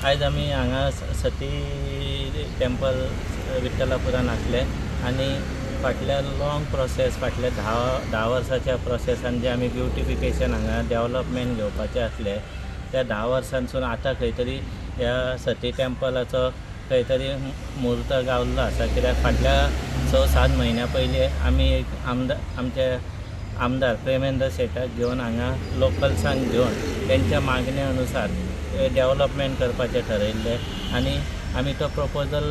आज आम्ही हांगा सती टेम्पल विठ्ठलापुरान आसले आनी फाटल्या लॉंग प्रोसेस फाटल्या 10 वर्साच्या प्रोसेसान जे आमी ब्युटिफिकेशन हांगा डेवलपमेंट घेवपाचें आसले त्या 10 वर्सांसून आतां खंय तरी ह्या सती टेम्पलाचो खंय तरी मुहूर्त गावल्लो आसा। कित्याक फाटल्या 6-7 म्हयन्या पयलीं आमी एक आमचे आमदार प्रेमेंद्र शेटाक घेवन हांगा लोकल्सांक घेवन तेंच्या मागणे अनुसार डेवलपमेंट करपाचें ठरयिल्लें आनी आमी तो प्रपोजल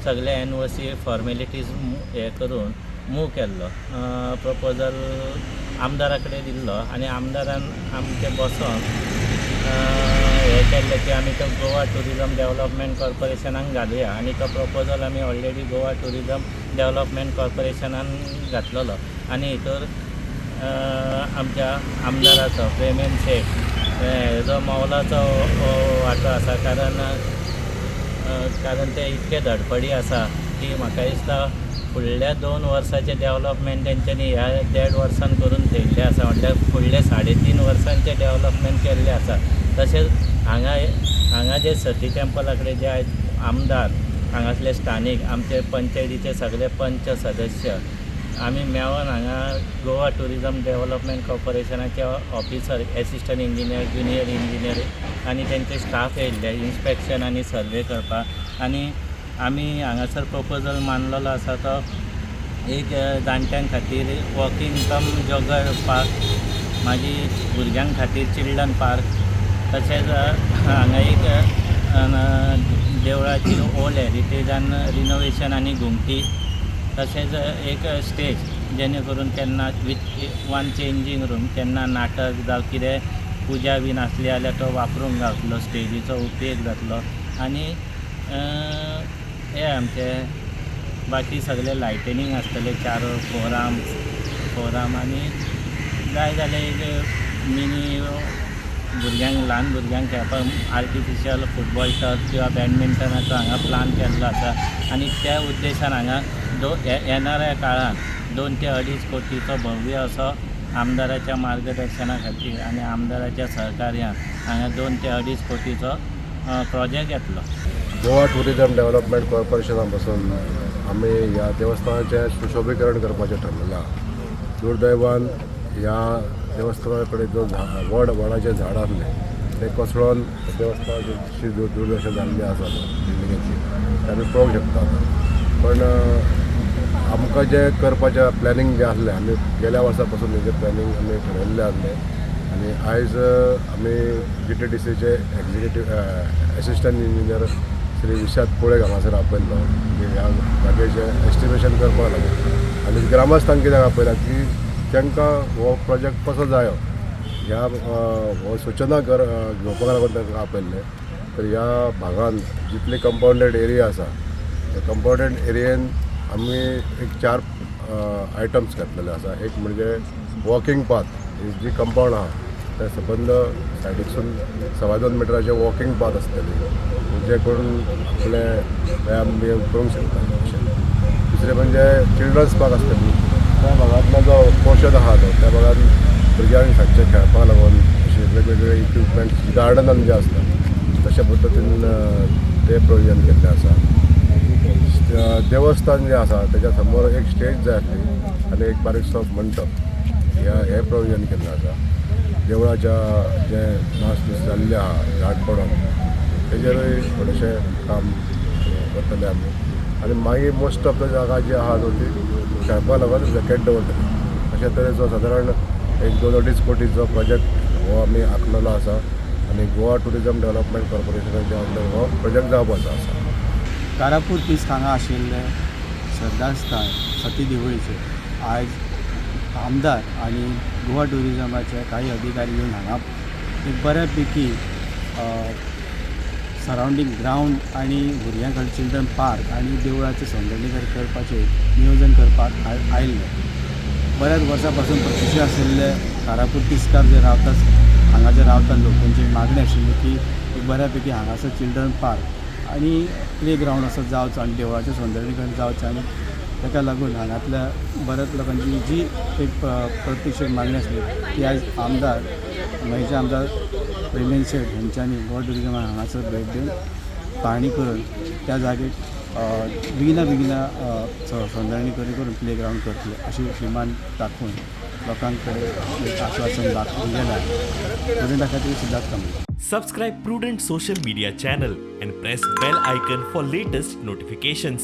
सगळे एनओसी फॉर्मेलिटीज हे करून मूव केल्लो। प्रपोजल आमदारा कडेन दिल्लो आनी आमदारान आमचे बसोन हे केल्लें की आमी तो गोवा टुरिजम डेवलपमेंट कॉर्पोरेशनाक घालुया आनी तो प्रपोजल आमी ऑलरेडी गोवा टुरिजम डेवलपमेंट कॉर्पोरेशनान घातलेलो आनी हितूर आमच्या आमदाराचो प्रेमेंद्र शेट हेजो मौलाचो वांटो आसा। कारण ते इतके धडपडी आसा की म्हाका दिसता फुडल्या 2 वर्सांचे डेवलपमेंट तेंच्यांनी ह्या 1.5 वर्सान करून ठेयल्लें आसा। म्हटल्यार फुडले 3.5 वर्सांचे डेवलपमेंट केल्लें आसा। तशेंच हांगा जे सती टेम्पला कडेन जे आयज आमदार हांगासले स्थानीक आमचे पंचायतीचे सगळे पंच सदस्य आमी मेळोन हांगा गोवा टुरिजम डेवलपमेंट कॉर्पोरेशनाचे officer assistant engineer junior engineer आनी तेंचे स्टाफ येयल्ले इन्स्पेक्शन आनी सर्वे करपाक आनी आमी हांगासर प्रपोजल मांडलेलो आसा तो एक जाणट्यां खातीर वॉकिंग कम जॉगर पार्क मागीर भुरग्यां खातीर चिल्ड्रन पार्क तशेंच हांगा एक देवळाची ओल्ड हेरिटेजान रिनोवेशन आनी घुमटी तशेंच एक स्टेज जेणे करून केन्ना वीथ वन चेंजींग रूम केन्ना नाटक जावं कितें पुजा बीन आसली जाल्यार तो वापरूंक गावतलो स्टेजीचो उपेग जातलो आनी हे आमचे बाकी सगळे लायटनींग आसतले 4 फोराम आनी जाय जाल्यार एक मिनी भुरग्यांक ल्हान भुरग्यांक खेळपाक आर्टिफिशियल फुटबॉल टर्फ किंवा बॅडमिंटनाचो हांगा प्लान केल्लो आसा आनी त्या उद्देशान हांगा येणाऱ्या काळान 2 ते 2.5 कोटीचो भव्य असो आमदाराच्या मार्गदर्शना खातीर आनी आमदाराच्या सहकार्यान हांगा 2 ते 2.5 कोटीचो प्रोजेक्ट येतलो। गोवा टुरिजम डेवलपमेंट कॉर्पोरेशना पासून आमी ह्या देवस्थानाचें सुशोभीकरण करपाचें ठरलेलां। दुर्दैवान ह्या देवस्थाना कडेन जो वडाचें झाड आसलें तें कोसळोन देवस्थानाची दुर्दशा जाल्ली आसा बिल्डिंगेची ते आमी पळोवंक शकतात। पण आमकां जे करपाचें प्लॅनिंग जें आसलें आमी गेल्या वर्सा पासून तेजें प्लॅनिंग आमी ठरयल्लें आसलें आनी आयज आमी GTDCचे executive assistant engineer Shri Vishad पोळेक हांगासर आपयल्लो की ह्या जागेचें एस्टिमेशन करपाक लागून आनी ग्रामस्थांक कित्याक आपयला की तांकां हो प्रोजेक्ट कसो जायो ह्या हो सूचना घेवपाक लागून तांकां आपयल्ले। तर ह्या भागांत जितली कंपाउंडेड एरिया आसा त्या कंपाउंडेड एरियेन आमी एक 4 आयटम्स घातलेले आसा। एक म्हणजे वॉकिंग पाथ जी कंपाउंड आहा ते सबंद सायडीकसून 2.25 मिटराचे वॉकिंग पाथ आसतली जे करून आपले व्यायाम बी करूंक शकता। दुसरें म्हणजे चिल्ड्रन्स पार्क आसतली त्या भागांतलो जो पोर्शन आहा तो त्या भागांत भुरग्यांक सांजचे खेळपाक लागून अशे वेगवेगळे इक्विपमेंट्स गार्डनान जे आसता तशा पद्दतीन ते प्रोविजन केल्लें आसा। देवस्थान जे आसा तेच्या समोर एक स्टेज जाय आसली आनी एक बारीकसो मंडप हे प्रोविजन केल्लें आसा। देवळाच्या जे नाश जाल्ले आहा झाड पडोन तेजेरूय थोडेशें काम करतले आमी आनी मागीर मोस्ट ऑफ द जागा जी आहा न्हू ती खेळपाक लागून वेकेट दवरतली। अशे तरेचो सादारण एक 2-2.5 कोटीचो प्रोजेक्ट हो आमी आंखलेलो आसा आनी गोवा टुरिजम डेवलपमेंट कॉर्पोरेशनाच्या अंडर हो प्रोजेक्ट जावपाचो आसा। कारापूर पीस हांगा आशिल्ले श्रद्धास्थान सती देवळीचे आयज आमदार आनी गोवा टुरिजमाचे काही अधिकारी येवन हांगा एक बऱ्या पैकी सरावंडींग ग्राउंड आनी भुरग्यां खातीर चिल्ड्रन पार्क आनी देवळाचें सौंदर्यीकरण करपाचें नियोजन करपाक आयिल्लें। बऱ्याच वर्सां पासून प्रतीक्षा आशिल्ले कारापूर तिस्कार जे रावतात हांगा जे रावता लोक तेंची मागणी आशिल्ली की एक बऱ्या पैकी हांगासर चिल्ड्रन पार्क आनी प्ले ग्राउंड असो जावचो आनी देवळाचें सौंदर्यीकरण जावचें आनी ताका लागून हांगातल्या बऱ्याच लोकांची जी एक प्रत्यक्ष मागणी आसली ती आयज आमदार गोंयचे आमदार वैलेन शेठ हांच्यांनी गो टुरिझम हांगासर भेट दिवन पाहणी करून त्या जागेक बेगिना संदर्णी करून प्लेग्रावंड करतले अशी विमान दाखवून लोकां कडेन एक आश्वासन दिलेलें आहे. प्रुडंटा खातीर Siddharth Kamble. Subscribe Prudent social media channel and press bell icon for latest notifications.